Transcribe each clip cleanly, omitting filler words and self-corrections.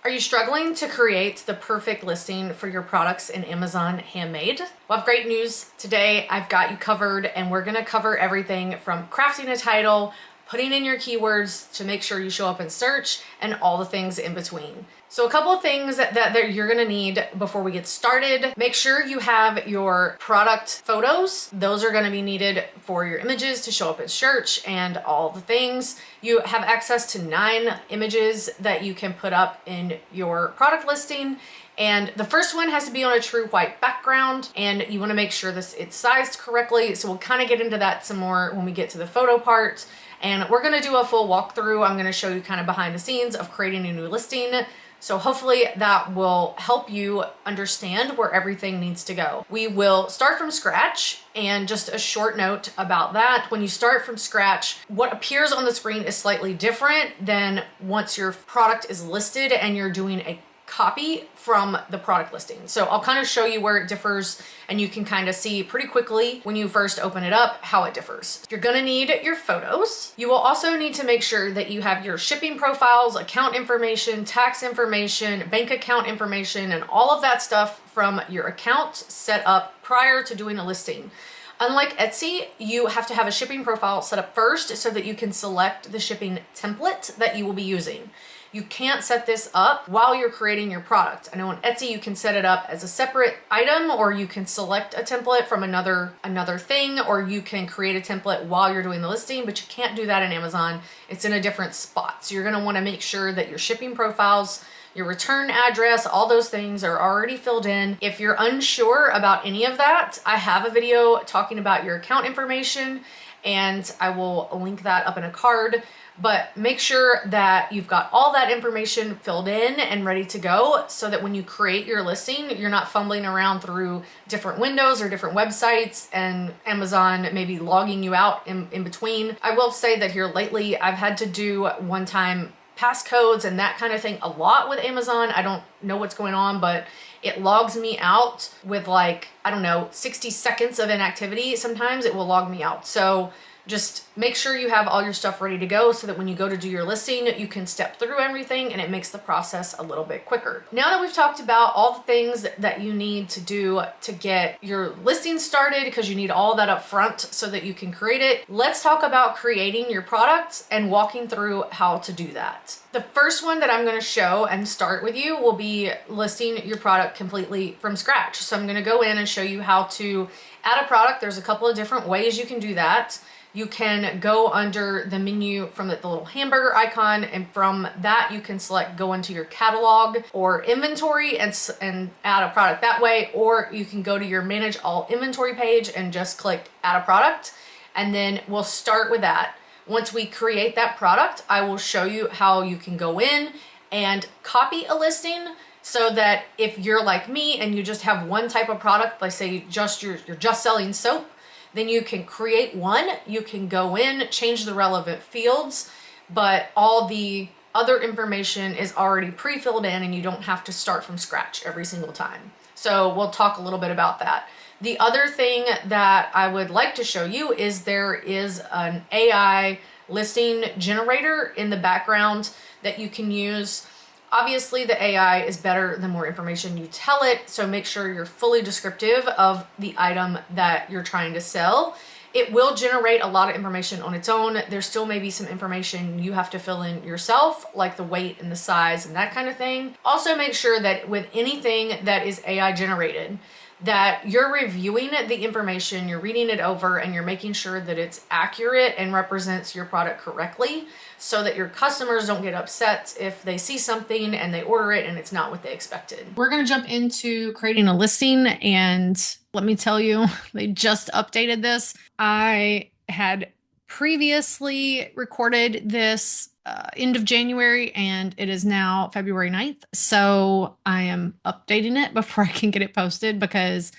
Are you struggling to create the perfect listing for your products in Amazon Handmade? Well, I have great news today. I've got you covered, and we're gonna cover everything from crafting a title, putting in your keywords to make sure you show up in search, and all the things in between. So a couple of things that you're gonna need before we get started. Make sure you have your product photos. Those are gonna be needed for your images to show up in search and all the things. You have access to 9 images that you can put up in your product listing. And the first one has to be on a true white background, and you wanna make sure it's sized correctly. So we'll kind of get into that some more when we get to the photo part. And we're gonna do a full walkthrough. I'm gonna show you kind of behind the scenes of creating a new listing. So hopefully that will help you understand where everything needs to go. We will start from scratch, and just a short note about that. When you start from scratch, what appears on the screen is slightly different than once your product is listed and you're doing a copy from the product listing. So I'll kind of show you where it differs, and you can kind of see pretty quickly when you first open it up how it differs. You're gonna need your photos. You will also need to make sure that you have your shipping profiles, account information, tax information, bank account information, and all of that stuff from your account set up prior to doing a listing. Unlike Etsy, you have to have a shipping profile set up first so that you can select the shipping template that you will be using. You can't set this up while you're creating your product. I know on Etsy you can set it up as a separate item, or you can select a template from another thing, or you can create a template while you're doing the listing, but you can't do that in Amazon. It's in a different spot. So you're gonna wanna make sure that your shipping profiles, your return address, all those things are already filled in. If you're unsure about any of that, I have a video talking about your account information, and I will link that up in a card. But make sure that you've got all that information filled in and ready to go, so that when you create your listing, you're not fumbling around through different windows or different websites and Amazon maybe logging you out in between. I will say that here lately, I've had to do one-time passcodes and that kind of thing a lot with Amazon. I don't know what's going on, but it logs me out with, like, I don't know, 60 seconds of inactivity. Sometimes it will log me out. So just make sure you have all your stuff ready to go, so that when you go to do your listing, you can step through everything and it makes the process a little bit quicker. Now that we've talked about all the things that you need to do to get your listing started, because you need all that up front so that you can create it, let's talk about creating your product and walking through how to do that. The first one that I'm going to show and start with you will be listing your product completely from scratch. So I'm going to go in and show you how to add a product. There's a couple of different ways you can do that. You can go under the menu from the little hamburger icon, and from that you can select go into your catalog or inventory and add a product that way, or you can go to your manage all inventory page and just click add a product, and then we'll start with that. Once we create that product, I will show you how you can go in and copy a listing, so that if you're like me and you just have one type of product, like say you're just selling soap, then you can create one, you can go in, change the relevant fields, but all the other information is already pre-filled in and you don't have to start from scratch every single time. So we'll talk a little bit about that. The other thing that I would like to show you is there is an AI listing generator in the background that you can use. Obviously, the AI is better the more information you tell it, so make sure you're fully descriptive of the item that you're trying to sell. It will generate a lot of information on its own. There still may be some information you have to fill in yourself, like the weight and the size and that kind of thing. Also, make sure that with anything that is AI generated, that you're reviewing the information, you're reading it over, and you're making sure that it's accurate and represents your product correctly, so that your customers don't get upset if they see something and they order it and it's not what they expected. We're gonna jump into creating a listing, and let me tell you, they just updated this. I had previously recorded this end of January, and it is now February 9th. So I am updating it before I can get it posted, because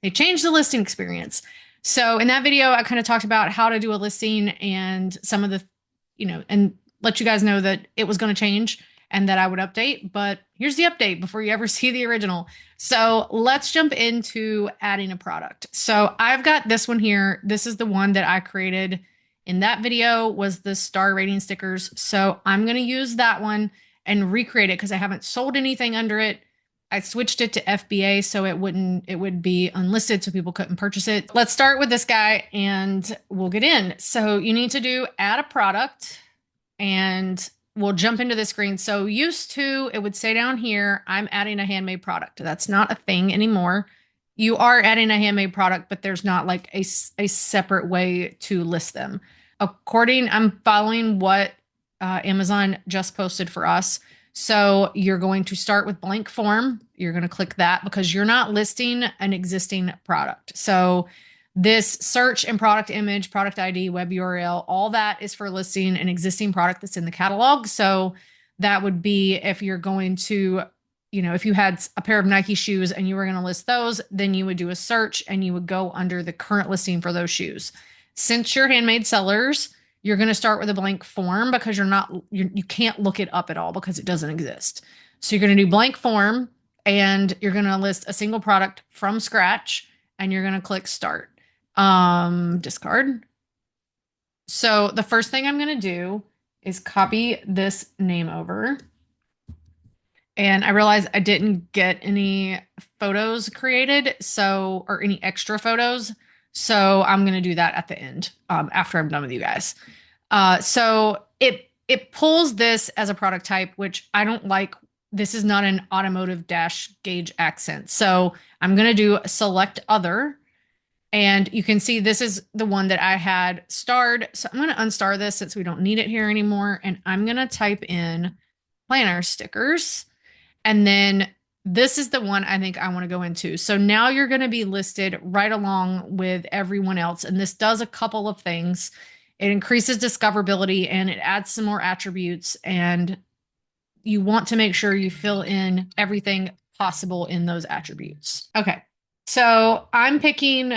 they changed the listing experience. So in that video, I kind of talked about how to do a listing and some of the, and let you guys know that it was going to change and that I would update. But here's the update before you ever see the original. So let's jump into adding a product. So I've got this one here. This is the one that I created in that video, was the star rating stickers. So I'm going to use that one and recreate it because I haven't sold anything under it. I switched it to FBA so it would be unlisted so people couldn't purchase it. Let's start with this guy and we'll get in. So you need to do add a product and we'll jump into the screen. So used to, it would say down here, I'm adding a handmade product. That's not a thing anymore. You are adding a handmade product, but there's not like a separate way to list them. I'm following what Amazon just posted for us. So you're going to start with blank form. You're going to click that because you're not listing an existing product. So this search and product image, product ID, web URL, all that is for listing an existing product that's in the catalog. So that would be if you're going to, if you had a pair of Nike shoes and you were going to list those, then you would do a search and you would go under the current listing for those shoes. Since you're handmade sellers, you're going to start with a blank form because you can't look it up at all because it doesn't exist. So you're going to do blank form and you're going to list a single product from scratch and you're going to click start. Discard. So the first thing I'm going to do is copy this name over. And I realized I didn't get any photos created, or any extra photos. So I'm going to do that at the end, after I'm done with you guys. So it pulls this as a product type, which I don't like. This is not an automotive dash gauge accent. So I'm going to do select other. And you can see this is the one that I had starred. So I'm going to unstar this since we don't need it here anymore. And I'm going to type in planner stickers. And then this is the one I think I want to go into. So now you're going to be listed right along with everyone else. And this does a couple of things. It increases discoverability and it adds some more attributes. And you want to make sure you fill in everything possible in those attributes. Okay. So I'm picking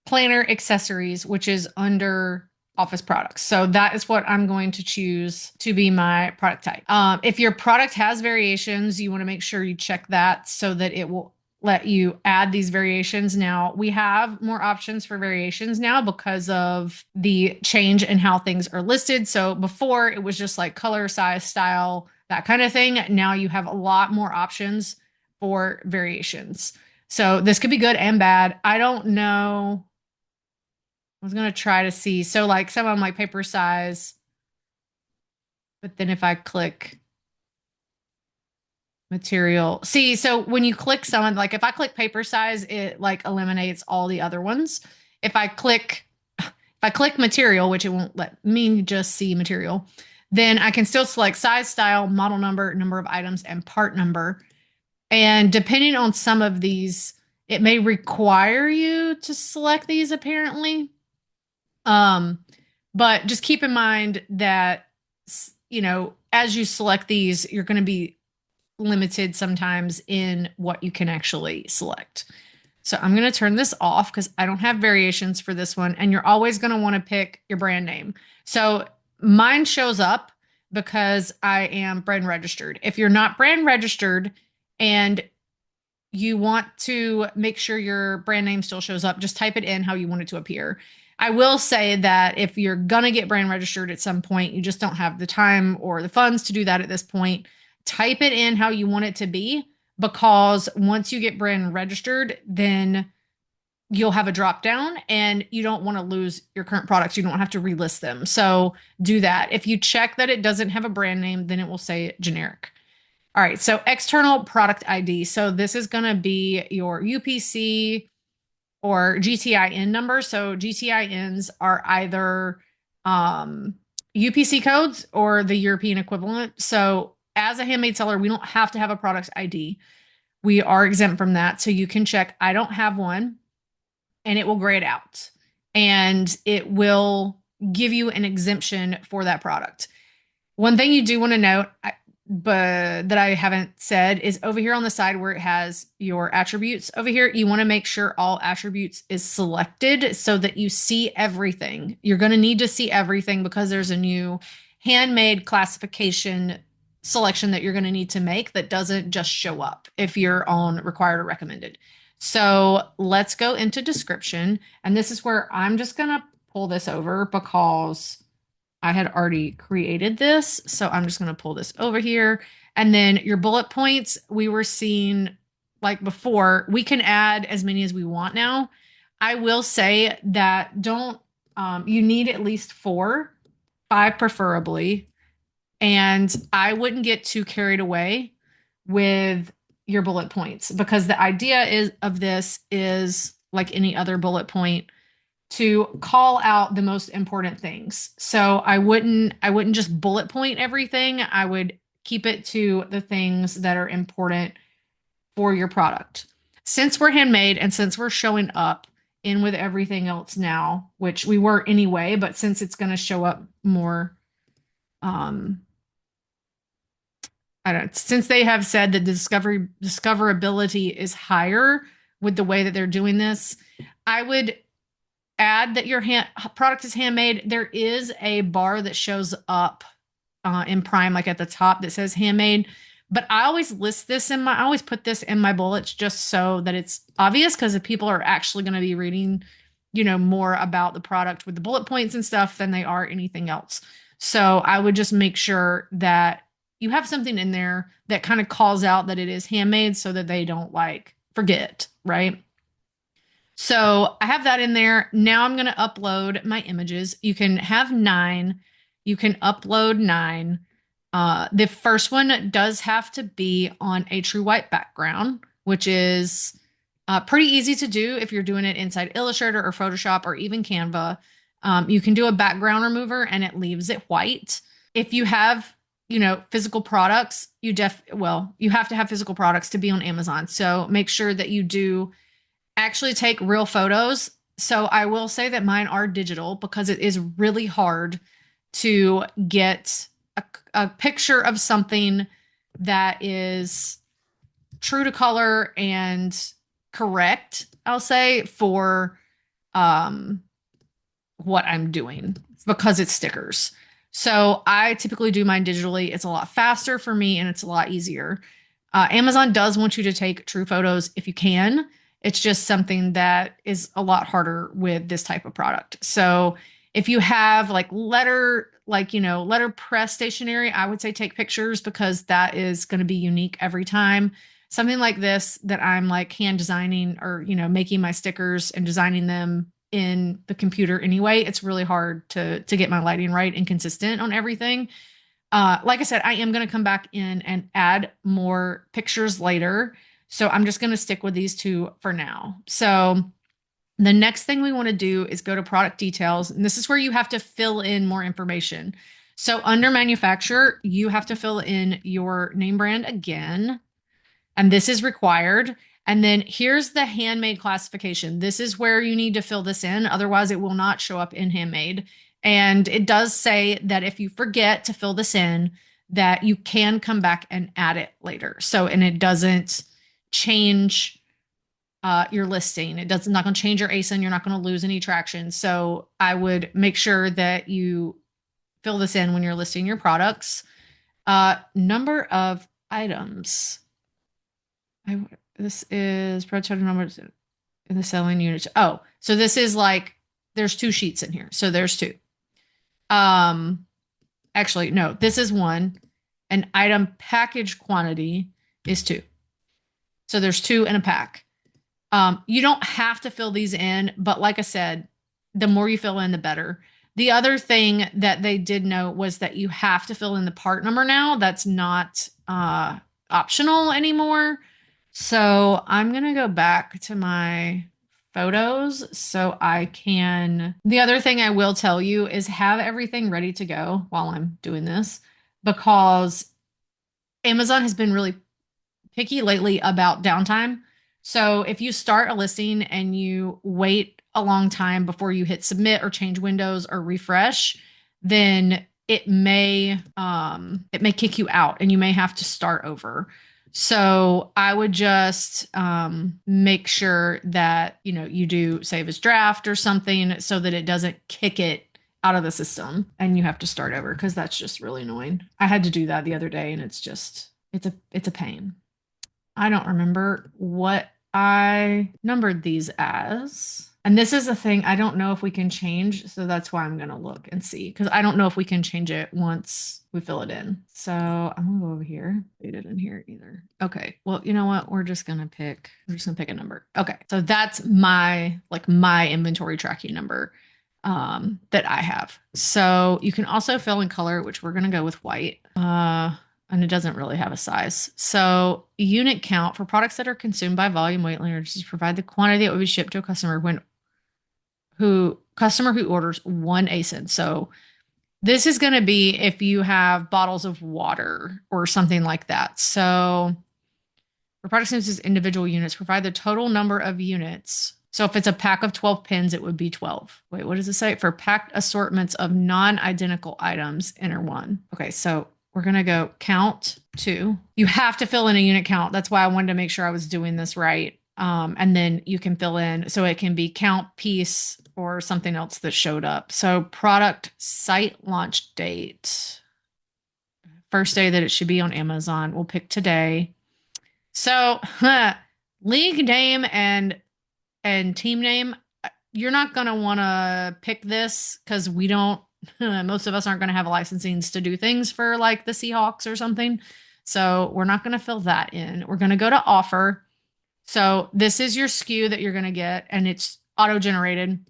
planner accessories, which is under office products. So that is what I'm going to choose to be my product type. If your product has variations, you want to make sure you check that so that it will let you add these variations. Now we have more options for variations now because of the change in how things are listed. So before it was just like color, size, style, that kind of thing. Now you have a lot more options for variations. So this could be good and bad. I don't know. I was going to try to see. So like some of them like paper size. But then if I click material, see, so when you click someone, like if I click paper size, it like eliminates all the other ones. If I click material, which it won't let me just see material, then I can still select size, style, model number, number of items, and part number. And depending on some of these, it may require you to select these apparently. But just keep in mind that, as you select these, you're going to be limited sometimes in what you can actually select. So I'm going to turn this off because I don't have variations for this one. And you're always going to want to pick your brand name. So mine shows up because I am brand registered. If you're not brand registered and you want to make sure your brand name still shows up, just type it in how you want it to appear. I will say that if you're going to get brand registered at some point, you just don't have the time or the funds to do that at this point, type it in how you want it to be, because once you get brand registered, then you'll have a drop down and you don't want to lose your current products. You don't have to relist them. So do that. If you check that it doesn't have a brand name, then it will say generic. All right. So external product ID. So this is going to be your UPC or GTIN number. So GTINs are either UPC codes or the European equivalent. So as a handmade seller, we don't have to have a product ID. We are exempt from that. So you can check, I don't have one, and it will gray it out. And it will give you an exemption for that product. One thing you do want to note, but that I haven't said, is over here on the side where it has your attributes over here, you want to make sure all attributes is selected so that you see everything. You're going to need to see everything because there's a new handmade classification selection that you're going to need to make that doesn't just show up if you're on required or recommended. So let's go into description. And this is where I'm just going to pull this over because I had already created this, so I'm just going to pull this over here. And then your bullet points, we were seeing like before, we can add as many as we want now. I will say that don't, you need at least four, five preferably. And I wouldn't get too carried away with your bullet points because the idea is of this is like any other bullet point to call out the most important things. So I wouldn't just bullet point everything. I would keep it to the things that are important for your product. Since we're handmade and since we're showing up in with everything else now, which we were anyway, but since it's going to show up more um I don't since they have said that discoverability is higher with the way that they're doing this, I would add that your product is handmade. There is a bar that shows up in Prime, like at the top, that says handmade. But I always I always put this in my bullets just so that it's obvious because if people are actually going to be reading, more about the product with the bullet points and stuff than they are anything else. So I would just make sure that you have something in there that kind of calls out that it is handmade so that they don't like forget, right? So I have that in there. Now I'm going to upload my images. You can have 9. You can upload 9. The first one does have to be on a true white background, which is pretty easy to do if you're doing it inside Illustrator or Photoshop or even Canva. You can do a background remover and it leaves it white. If you have, physical products, you have to have physical products to be on Amazon. So make sure that you do actually take real photos. So I will say that mine are digital because it is really hard to get a picture of something that is true to color and correct, I'll say, for what I'm doing because it's stickers. So I typically do mine digitally. It's a lot faster for me and it's a lot easier. Amazon does want you to take true photos if you can. It's just something that is a lot harder with this type of product. So if you have letter press stationery, I would say take pictures because that is going to be unique every time. Something like this that I'm like hand designing or, making my stickers and designing them in the computer anyway, it's really hard to get my lighting right and consistent on everything. Like I said, I am going to come back in and add more pictures later. So I'm just going to stick with these two for now. So the next thing we want to do is go to product details. And this is where you have to fill in more information. So under manufacturer, you have to fill in your name brand again. And this is required. And then here's the handmade classification. This is where you need to fill this in. Otherwise, it will not show up in handmade. And it does say that if you forget to fill this in, that you can come back and add it later. So, and it doesn't change your listing. It's not going to change your ASIN. You're not going to lose any traction. So I would make sure that you fill this in when you're listing your products. Number of items. This is prototype numbers in the selling units. Oh, so this is like there's 2 sheets in here. So there's 2. Actually, no, this is 1. An item package quantity is 2. So there's 2 in a pack. You don't have to fill these in, but like I said, the more you fill in, the better. The other thing that they did note was that you have to fill in the part number now. That's not optional anymore. So I'm going to go back to my photos so I can. The other thing I will tell you is have everything ready to go while I'm doing this because Amazon has been really picky lately about downtime. So if you start a listing and you wait a long time before you hit submit or change windows or refresh, then it may kick you out and you may have to start over. So I would just make sure that you do save as draft or something so that it doesn't kick it out of the system and you have to start over because that's just really annoying. I had to do that the other day and it's a pain. I don't remember what I numbered these as. And this is a thing I don't know if we can change, so that's why I'm gonna look and see because I don't know if we can change it once we fill it in. So I'm gonna go over here. Put it in here either. Okay. Well, you know what? We're just gonna pick a number. Okay. So that's my inventory tracking number that I have. So you can also fill in color, which we're gonna go with white. And it doesn't really have a size. So unit count for products that are consumed by volume weight lineages provide the quantity that would be shipped to a customer who orders one ASIN. So this is going to be if you have bottles of water or something like that. So for product as individual units, provide the total number of units. So if it's a pack of 12 pins, it would be 12. Wait, what does it say? For packed assortments of non-identical items, enter one. Okay, so we're going to go count two. You have to fill in a unit count. That's why I wanted to make sure I was doing this right. And then you can fill in, so it can be count piece or something else that showed up. So product site launch date. First day that it should be on Amazon. We'll pick today. So, league name and team name, you're not going to want to pick this because we don't, most of us aren't going to have licensings to do things for like the Seahawks or something. So we're not going to fill that in. We're going to go to offer. So this is your SKU that you're going to get, and it's auto generated.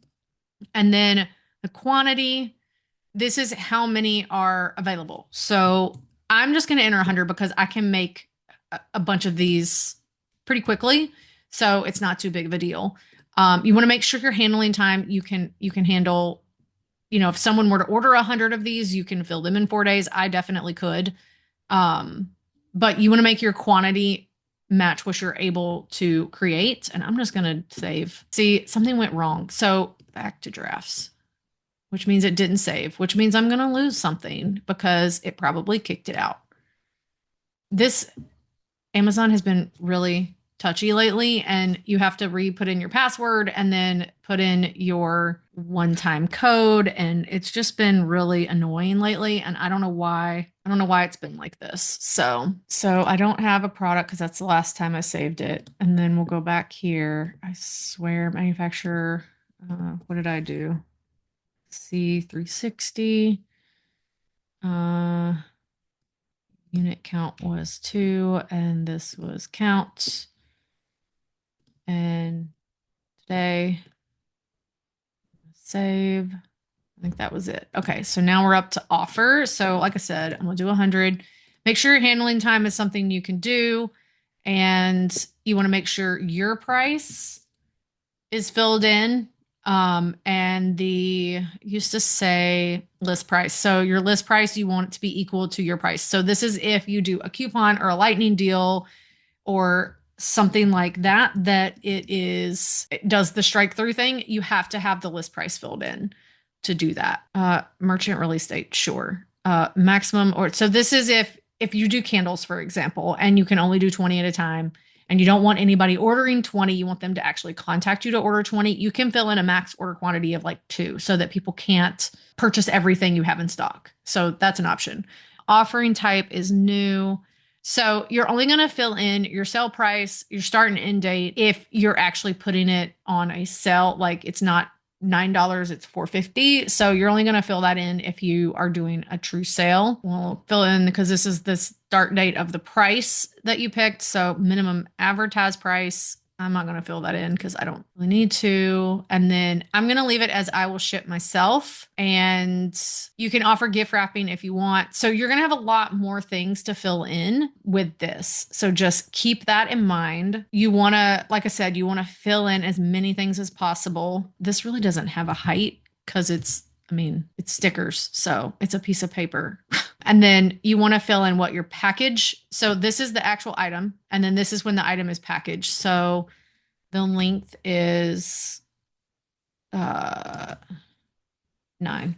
And then the quantity, this is how many are available. So I'm just going to enter 100 because I can make a bunch of these pretty quickly. So it's not too big of a deal. You want to make sure your handling time, you can handle, if someone were to order 100 of these, you can fill them in 4 days. I definitely could. But you want to make your quantity match what you're able to create. And I'm just going to save. See, something went wrong. So back to drafts, which means it didn't save, which means I'm going to lose something because it probably kicked it out. This Amazon has been really touchy lately, and you have to put in your password and then put in your one-time code, and it's just been really annoying lately, and I don't know why it's been like this. So I don't have a product because that's the last time I saved it. And then we'll go back here. I swear, manufacturer, what did I do? C360. Unit count was 2, and this was count. And today, save. I think that was it. Okay, so now we're up to offer. So like I said, I'm gonna do 100. Make sure your handling time is something you can do, and you want to make sure your price is filled in. And used to say list price. So your list price, you want it to be equal to your price. So this is if you do a coupon or a lightning deal or something like that, it does the strike through thing. You have to have the list price filled in to do that. Merchant release date, sure. Maximum, or so this is if you do candles, for example, and you can only do 20 at a time, and you don't want anybody ordering 20, you want them to actually contact you to order 20, you can fill in a max order quantity of like 2 so that people can't purchase everything you have in stock. So that's an option. Offering type is new. So you're only going to fill in your sale price, your start and end date if you're actually putting it on a sale. Like it's not $9, it's $4.50. So you're only going to fill that in if you are doing a true sale. We'll fill in because this is the start date of the price that you picked. So minimum advertised price. I'm not going to fill that in because I don't really need to. And then I'm going to leave it as I will ship myself. And you can offer gift wrapping if you want. So you're going to have a lot more things to fill in with this. So just keep that in mind. You want to, like I said, you want to fill in as many things as possible. This really doesn't have a height because it's stickers. So it's a piece of paper. And then you want to fill in what your package. So this is the actual item. And then this is when the item is packaged. So the length is 9. And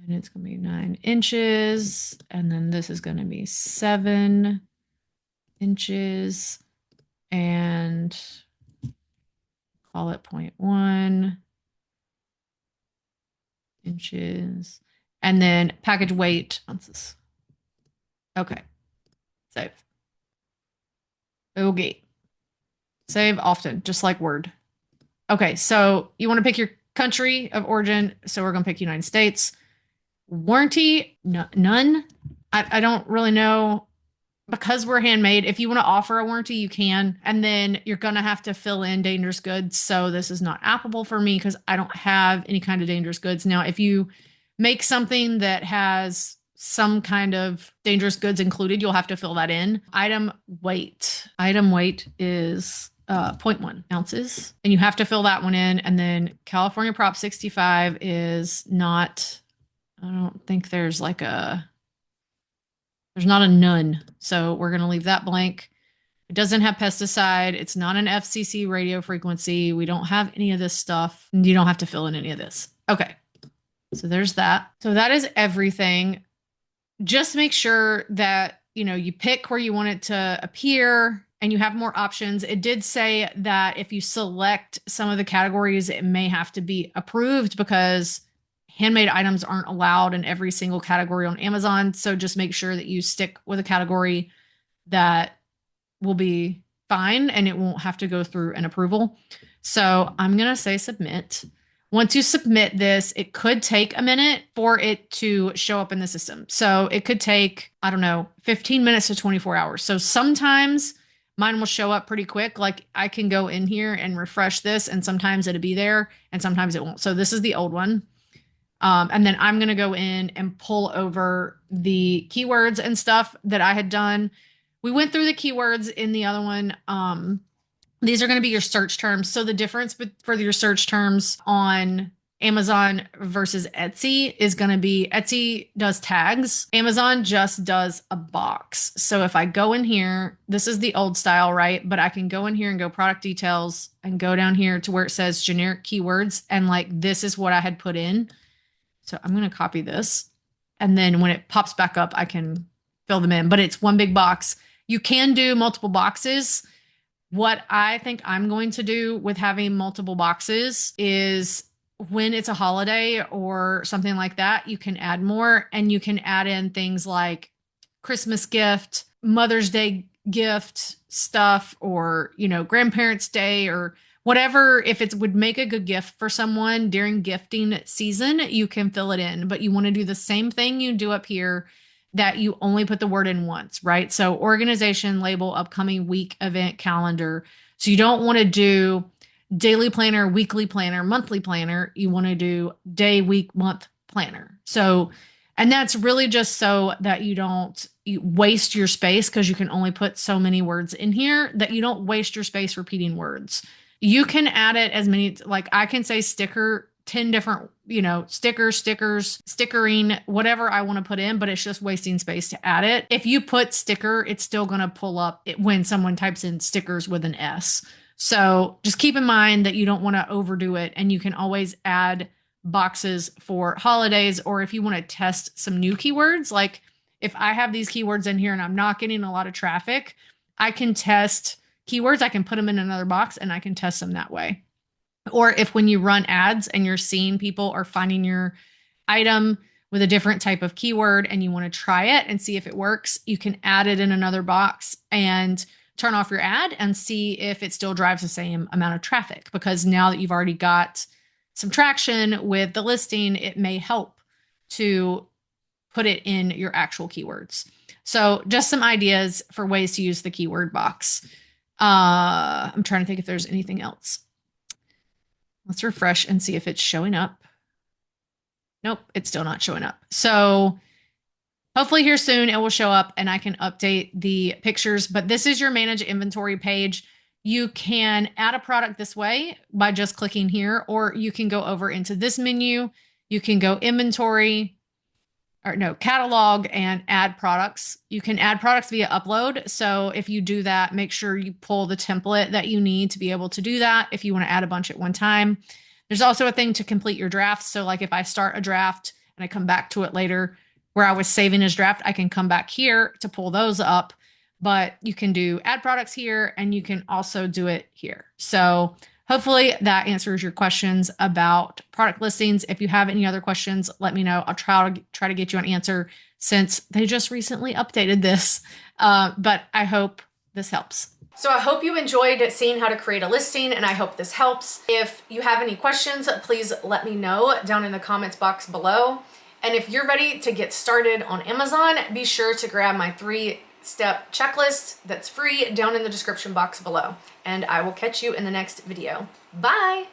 it's going to be 9 inches. And then this is going to be 7 inches. And call it 0.1 inches. And then package weight ounces. Okay. Save. Okay. Save often, just like Word. Okay, so you want to pick your country of origin. So we're going to pick United States. Warranty, none. I don't really know because we're handmade. If you want to offer a warranty, you can. And then you're going to have to fill in dangerous goods. So this is not applicable for me because I don't have any kind of dangerous goods. Now, if you make something that has some kind of dangerous goods included, you'll have to fill that in. Item weight. Item weight is zero point 0.1 ounces. And you have to fill that one in. And then California Prop 65 is not, I don't think there's like there's not a none. So we're going to leave that blank. It doesn't have pesticide. It's not an FCC radio frequency. We don't have any of this stuff. You don't have to fill in any of this. Okay. So there's that. So that is everything. Just make sure that, you pick where you want it to appear and you have more options. It did say that if you select some of the categories, it may have to be approved because handmade items aren't allowed in every single category on Amazon. So just make sure that you stick with a category that will be fine and it won't have to go through an approval. So I'm going to say submit. Once you submit this, it could take a minute for it to show up in the system. So it could take, 15 minutes to 24 hours. So sometimes mine will show up pretty quick. Like I can go in here and refresh this and sometimes it'll be there and sometimes it won't. So this is the old one. And then I'm going to go in and pull over the keywords and stuff that I had done. We went through the keywords in the other one. These are going to be your search terms. So the difference for your search terms on Amazon versus Etsy is going to be Etsy does tags. Amazon just does a box. So if I go in here, this is the old style, right? But I can go in here and go product details and go down here to where it says generic keywords. And like, this is what I had put in. So I'm going to copy this. And then when it pops back up, I can fill them in, but it's one big box. You can do multiple boxes. What I think I'm going to do with having multiple boxes is when it's a holiday or something like that, you can add more and you can add in things like Christmas gift, Mother's Day gift stuff, or, Grandparents' Day or whatever. If it would make a good gift for someone during gifting season, you can fill it in, but you want to do the same thing you do up here, that you only put the word in once, right? So organization, label, upcoming week, event, calendar. So you don't want to do daily planner, weekly planner, monthly planner. You want to do day, week, month planner. So, and that's really just so that you don't waste your space, because you can only put so many words in here, that you don't waste your space repeating words. You can add it as many, like I can say sticker, 10 different, stickers, stickering, whatever I want to put in, but it's just wasting space to add it. If you put sticker, it's still going to pull up when someone types in stickers with an S. So just keep in mind that you don't want to overdo it, and you can always add boxes for holidays, or if you want to test some new keywords, like if I have these keywords in here and I'm not getting a lot of traffic, I can test keywords. I can put them in another box and I can test them that way. Or if when you run ads and you're seeing people are finding your item with a different type of keyword and you want to try it and see if it works, you can add it in another box and turn off your ad and see if it still drives the same amount of traffic. Because now that you've already got some traction with the listing, it may help to put it in your actual keywords. So just some ideas for ways to use the keyword box. I'm trying to think if there's anything else. Let's refresh and see if it's showing up. Nope, it's still not showing up. So hopefully here soon it will show up and I can update the pictures. But this is your manage inventory page. You can add a product this way by just clicking here, or you can go over into this menu. You can go inventory, or no, catalog, and add products. You can add products via upload. So if you do that, make sure you pull the template that you need to be able to do that if you want to add a bunch at one time. There's also a thing to complete your drafts. So like if I start a draft and I come back to it later where I was saving as draft, I can come back here to pull those up. But you can do add products here, and you can also do it here. So hopefully that answers your questions about product listings. If you have any other questions, let me know. I'll try to get you an answer, since they just recently updated this. But I hope this helps. So I hope you enjoyed seeing how to create a listing, and I hope this helps. If you have any questions, please let me know down in the comments box below. And if you're ready to get started on Amazon, be sure to grab my 3-step checklist that's free down in the description box below. And I will catch you in the next video. Bye!